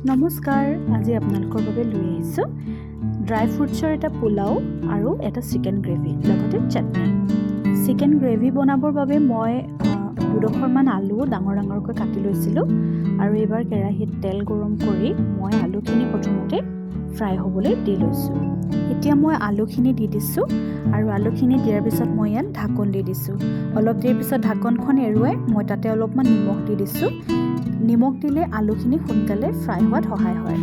নমস্কাৰ, আজি আপোনালোকৰ বাবে লৈ আহিছোঁ ড্ৰাই ফ্ৰুটছৰ এটা পোলাও আৰু এটা চিকেন গ্ৰেভি লগতে চাটনি। চিকেন গ্ৰেভি বনাবৰ বাবে মই দুডোখৰমান আলু ডাঙৰ ডাঙৰকৈ কাটি লৈছিলোঁ আৰু এইবাৰ কেৰাহীত তেল গৰম কৰি মই আলুখিনি প্ৰথমতে ফ্ৰাই হ'বলৈ দি লৈছোঁ। এতিয়া মই আলুখিনি দি দিছোঁ আৰু আলুখিনি দিয়াৰ পিছত মই ইয়াত ঢাকন দি দিছোঁ। অলপ দেৰি পিছত ঢাকনখন এৰুৱাই মই তাতে অলপমান নিমখ দি দিছোঁ। নিমখ দিলে আলুখিনি সোনকালে ফ্ৰাই হোৱাত সহায় হয়।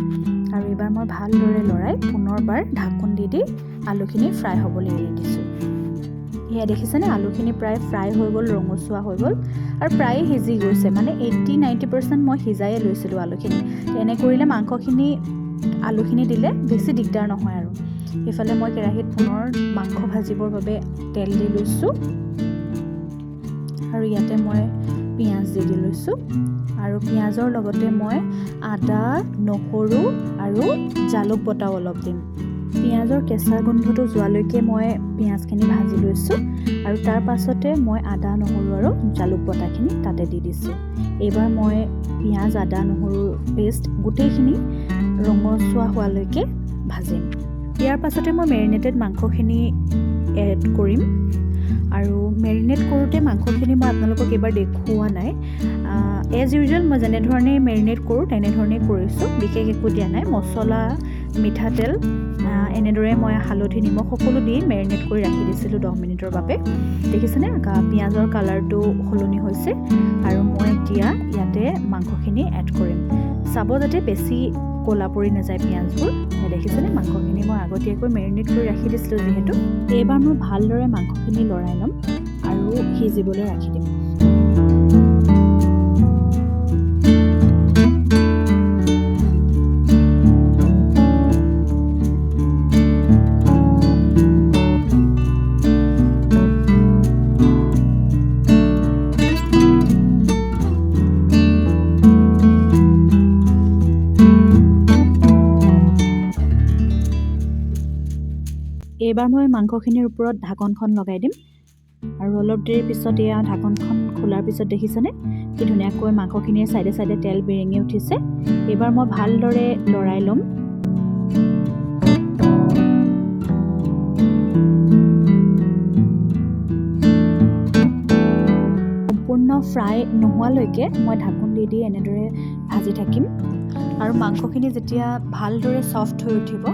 আৰু এইবাৰ মই ভালদৰে লৰাই পুনৰবাৰ ঢাকন দি আলুখিনি ফ্ৰাই হ'বলৈ এৰি দিছোঁ। এয়া দেখিছেনে, আলুখিনি প্ৰায় ফ্ৰাই হৈ গ'ল, ৰঙচুৱা হৈ গ'ল আৰু প্ৰায়ে সিজি গৈছে, মানে 80-90% মই সিজায়ে লৈছিলোঁ আলুখিনি। এনে কৰিলে মাংসখিনি আলুখিনি দিলে বেছি দিগদাৰ নহয় আৰু। এইফালে মই কেৰাহীত পুনৰ মাংস ভাজিবৰ বাবে তেল দি লৈছোঁ আৰু ইয়াতে মই পিঁয়াজ দি লৈছোঁ আৰু পিঁয়াজৰ লগতে মই আদা, নহৰু আৰু জালুক বটাও অলপ দিম। পিঁয়াজৰ কেঁচা গোন্ধটো যোৱালৈকে মই পিঁয়াজখিনি ভাজি লৈছোঁ আৰু তাৰ পাছতে মই আদা, নহৰু আৰু জালুক বটাখিনি তাতে দি দিছোঁ। এইবাৰ মই পিঁয়াজ, আদা, নহৰুৰ পেষ্ট গোটেইখিনি ৰঙচুৱা হোৱালৈকে ভাজিম। ইয়াৰ পাছতে মই মেৰিনেটেড মাংসখিনি এড কৰিম আৰু মেৰিনেট কৰোঁতে মাংসখিনি মই আপোনালোকক এইবাৰ দেখুওৱা নাই। এজ ইউজুৱেল মই যেনেধৰণে মেৰিনেট কৰোঁ তেনেধৰণেই কৰিছোঁ, বিশেষ একো দিয়া নাই। মছলা, মিঠাতেল এনেদৰে মই হালধি, নিমখ সকলো দি মেৰিনেট কৰি ৰাখি দিছিলোঁ 10 মিনিটৰ বাবে। দেখিছেনে, পিঁয়াজৰ কালাৰটো সলনি হৈছে আৰু মই এতিয়া ইয়াতে মাংসখিনি এড কৰিম। চাব যাতে বেছি ক'লা পৰি নাযায় পিঁয়াজবোৰ। দেখিছেনে, মাংসখিনি মই আগতীয়াকৈ মেৰিনেট কৰি ৰাখি দিছিলোঁ যিহেতু। এইবাৰ মই ভালদৰে মাংসখিনি লৰাই ল'ম আৰু সিজিবলৈ ৰাখি দিম। এইবাৰ মই মাংসখিনিৰ ওপৰত ঢাকনখন লগাই দিম আৰু অলপ দেৰিৰ পিছত এয়া ঢাকনখন খোলাৰ পিছত দেখিছেনে কি ধুনীয়াকৈ মাংসখিনিৰ চাইডে চাইডে তেল বিৰিঙি উঠিছে। এইবাৰ মই ভালদৰে লৰাই ল'ম। সম্পূৰ্ণ ফ্ৰাই নোহোৱালৈকে মই ঢাকন দি এনেদৰে ভাজি থাকিম আৰু মাংসখিনি যেতিয়া ভালদৰে ছফ্ট হৈ উঠিব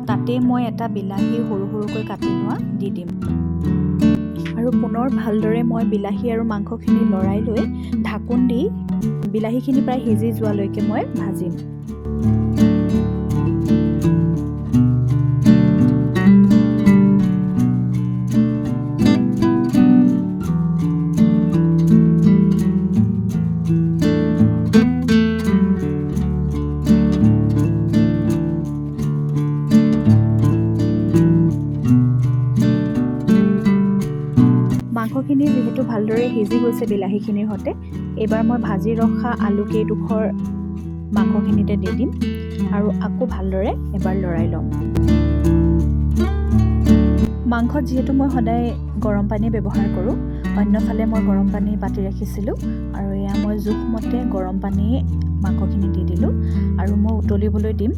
তাতে মই এটা বিলাহী সৰু সৰুকৈ কাটি লোৱা দি দিম আৰু পুনৰ ভালদৰে মই বিলাহী আৰু মাংসখিনি লৰাই লৈ ঢাকন দি বিলাহীখিনি প্ৰায় সিজি যোৱালৈকে মই ভাজিম। মাংসখিনি যিহেতু ভালদৰে সিজি গৈছে বিলাহীখিনিৰ সৈতে, এইবাৰ মই ভাজি ৰখা আলু কেইডোখৰ মাংসখিনিতে দি দিম আৰু আকৌ ভালদৰে এবাৰ লৰাই ল'ম। মাংসত যিহেতু মই সদায় গৰম পানী ব্যৱহাৰ কৰোঁ, অন্যফালে মই গৰম পানী পাতি ৰাখিছিলোঁ আৰু এয়া মই জোখমতে গৰম পানী মাংসখিনি দি দিলোঁ আৰু মই উতলিবলৈ দিম।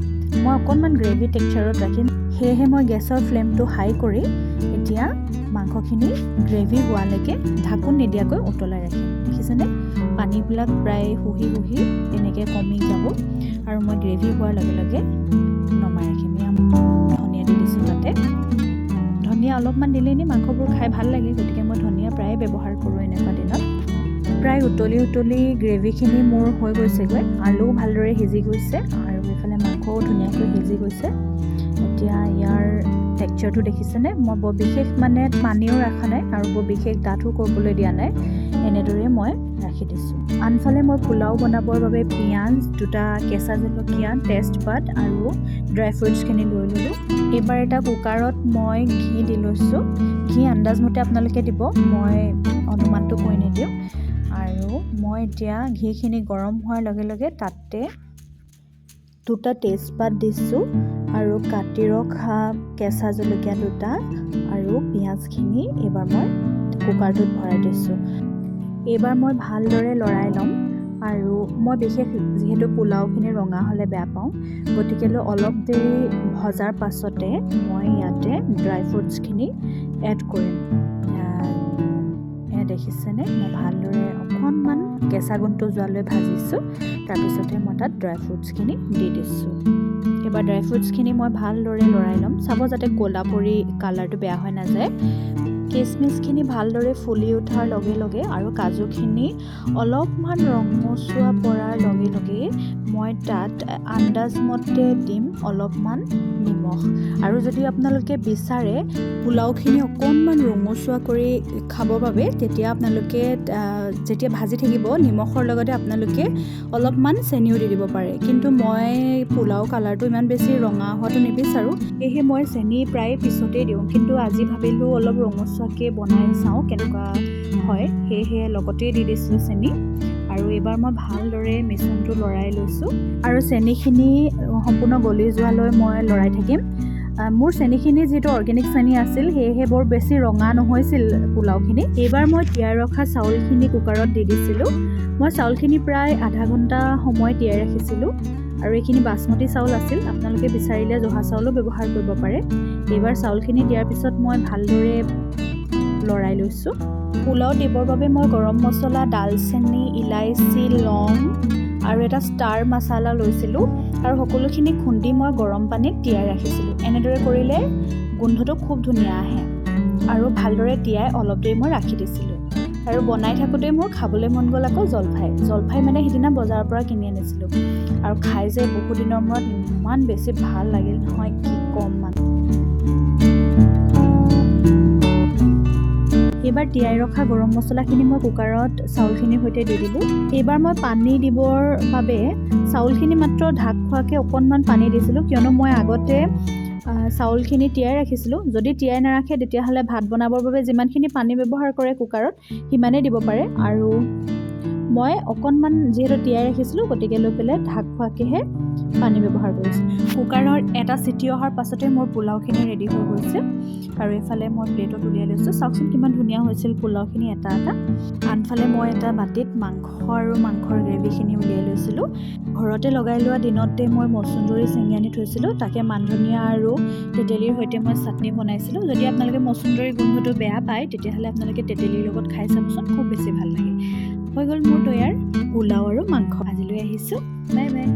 মই অকণমান গ্ৰেভি টেক্সাৰত ৰাখিম, সেয়েহে মই গেছৰ ফ্লেমটো হাই কৰি এতিয়া মাংসখিনি গ্ৰেভি হোৱালৈকে ঢাকোন নিদিয়াকৈ উতলাই ৰাখিম। দেখিছেনে, পানীবিলাক প্ৰায় শুহি তেনেকৈ কমি যাব আৰু মই গ্ৰেভি হোৱাৰ লগে লগে নমাই ৰাখিম। ধনিয়া দি দিছোঁ তাতে। ধনিয়া অলপমান দিলেই মাংসবোৰ খাই ভাল লাগে, গতিকে মই ধনিয়া প্ৰায়ে ব্যৱহাৰ কৰোঁ এনেকুৱা দিনত। প্ৰায় উতলি গ্ৰেভিখিনি মোৰ হৈ গৈছেগৈ, আলুও ভালদৰে সিজি গৈছে আৰু এইফালে মাংসও ধুনীয়াকৈ সিজি গৈছে। এতিয়া ইয়াৰ টেক্সাৰটো দেখিছেনে, মই বৰ বিশেষ পানীও ৰখা নাই আৰু বৰ বিশেষ ডাঠো কৰিবলৈ দিয়া নাই, এনেদৰে মই ৰাখি দিছোঁ। আনফালে মই পোলাও বনাবৰ বাবে পিঁয়াজ, 2টা কেঁচা জলকীয়া, তেজপাত আৰু ড্ৰাই ফ্ৰুটছখিনি লৈ ল'লোঁ। এইবাৰ এটা কুকাৰত মই ঘি দি লৈছোঁ। ঘি আন্দাজমতে আপোনালোকে দিব, মই অনুমানটো কৈ নিদিওঁ। আৰু মই এতিয়া ঘিখিনি গৰম হোৱাৰ লগে লগে তাতে 2টা তেজপাত দিছোঁ আৰু কাটি ৰখা কেঁচা জলকীয়া 2টা আৰু পিঁয়াজখিনি এইবাৰ মই কুকাৰটোত ভৰাই দিছোঁ। এইবাৰ মই ভালদৰে লৰাই ল'ম আৰু মই বিশেষ যিহেতু পোলাওখিনি ৰঙা হ'লে বেয়া পাওঁ, গতিকেলৈ অলপ দেৰি ভজাৰ পাছতে মই ইয়াতে ড্ৰাই ফ্ৰুটছখিনি এড কৰিম। এয়া দেখিছেনে, মই ভালদৰে অকণমান কেঁচা গোন্ধটো যোৱালৈ ভাজিছোঁ। তাৰপিছতে মই তাত ড্ৰাই ফ্ৰুটছখিনি দি দিছোঁ। এইবাৰ ড্ৰাই ফ্ৰুটছখিনি মই ভালদৰে লৰাই ল'ম, চাব যাতে ক'লা পৰি কালাৰটো বেয়া হৈ নাযায়। কিচমিচখিনি ভালদৰে ফুলি উঠাৰ লগে লগে আৰু কাজুখিনি অলপমান ৰঙচুৱা পৰাৰ লগে লগে মই তাত আন্দাজমতে দিম অলপমান নিমখ। আৰু যদি আপোনালোকে বিচাৰে পোলাওখিনি অকণমান ৰঙচুৱা কৰি খাবৰ বাবে, তেতিয়া আপোনালোকে যেতিয়া ভাজি থাকিব নিমখৰ লগতে আপোনালোকে অলপমান চেনিও দি দিব পাৰে। কিন্তু মই পোলাও কালাৰটো ইমান বেছি ৰঙা হোৱাটো নিবিচাৰোঁ, সেয়েহে মই চেনি প্ৰায় পিছতেই দিওঁ। কিন্তু আজি ভাবিলোঁ অলপ ৰঙচুৱাকৈ বনাই চাওঁ কেনেকুৱা হয়, সেয়েহে লগতেই দি দিছিলোঁ চেনি। আৰু এইবাৰ মই ভালদৰে মিশ্ৰণটো লৰাই লৈছোঁ আৰু চেনিখিনি সম্পূৰ্ণ গলি যোৱালৈ মই লৰাই থাকিম। মোৰ চেনিখিনি যিহেতু অৰ্গেনিক চেনি আছিল, সেয়েহে বৰ বেছি ৰঙা নহৈছিল পোলাওখিনি। এইবাৰ মই তিয়াই ৰখা চাউলখিনি কুকাৰত দি দিছিলোঁ। মই চাউলখিনি প্ৰায় আধা ঘণ্টা সময় তিয়াই ৰাখিছিলোঁ আৰু এইখিনি বাচমতি চাউল আছিল, আপোনালোকে বিচাৰিলে জহা চাউলো ব্যৱহাৰ কৰিব পাৰে। এইবাৰ চাউলখিনি দিয়াৰ পিছত মই ভালদৰে লৰাই লৈছোঁ। পোলাও দিবৰ বাবে মই গৰম মছলা, ডালচেনি, ইলাইচি, লং আৰু এটা ষ্টাৰ মছলা লৈছিলোঁ আৰু সকলোখিনি খুন্দি মই গৰম পানীত তিয়াই ৰাখিছিলোঁ। এনেদৰে কৰিলে গোন্ধটো খুব ধুনীয়া আহে। আৰু ভালদৰে তিয়াই অলপ দেৰি মই ৰাখি দিছিলোঁ। আৰু বনাই থাকোঁতেই মোৰ খাবলৈ মন গ'ল আকৌ জলফাই মানে সিদিনা বজাৰৰ পৰা কিনি আনিছিলোঁ আৰু খাই যে বহুদিনৰ মূৰত ইমান বেছি ভাল লাগিল নহয়, কি ক'ম মানে। এইবাৰ তিয়াই ৰখা গৰম মছলাখিনি মই কুকাৰত চাউলখিনিৰ সৈতে দি দিলোঁ। এইবাৰ মই পানী দিবৰ বাবে চাউলখিনি মাত্ৰ ঢাক খোৱাকৈ অকণমান পানী দিছিলোঁ, কিয়নো মই আগতে চাউলখিনি তিয়াই ৰাখিছিলোঁ। যদি তিয়াই নাৰাখে তেতিয়াহ'লে ভাত বনাবৰ বাবে যিমানখিনি পানী ব্যৱহাৰ কৰে কুকাৰত, সিমানেই দিব পাৰে। আৰু মই অকণমান যিহেতু তিয়াই ৰাখিছিলোঁ, গতিকে লৈ পেলাই ঢাক খোৱাকৈহে পানী ব্যৱহাৰ কৰিছোঁ। কুকাৰৰ এটা চিটি অহাৰ পাছতে মোৰ পোলাওখিনি ৰেডি হৈ গৈছে আৰু এইফালে মই প্লেটত উলিয়াই লৈছোঁ। চাওকচোন কিমান ধুনীয়া হৈছিল পোলাওখিনি এটা এটা। আনফালে মই এটা বাতিত মাংস আৰু মাংসৰ গ্ৰেভিখিনি উলিয়াই লৈছিলোঁ। ঘৰতে লগাই লোৱা দিনতে মই মচুন্দৰী ছিঙি আনি থৈছিলোঁ, তাকে মান ধনিয়া আৰু তেতেলীৰ সৈতে মই চাটনি বনাইছিলোঁ। যদি আপোনালোকে মচুন্দৰীৰ গোন্ধটো বেয়া পায়, তেতিয়াহ'লে আপোনালোকে তেতেলীৰ লগত খাই চাবচোন, খুব বেছি ভাল লাগে। হৈ গ'ল মোৰ তৈয়াৰ পোলাও আৰু মাংস। আজিলৈ আহিছোঁ, বাই বাই।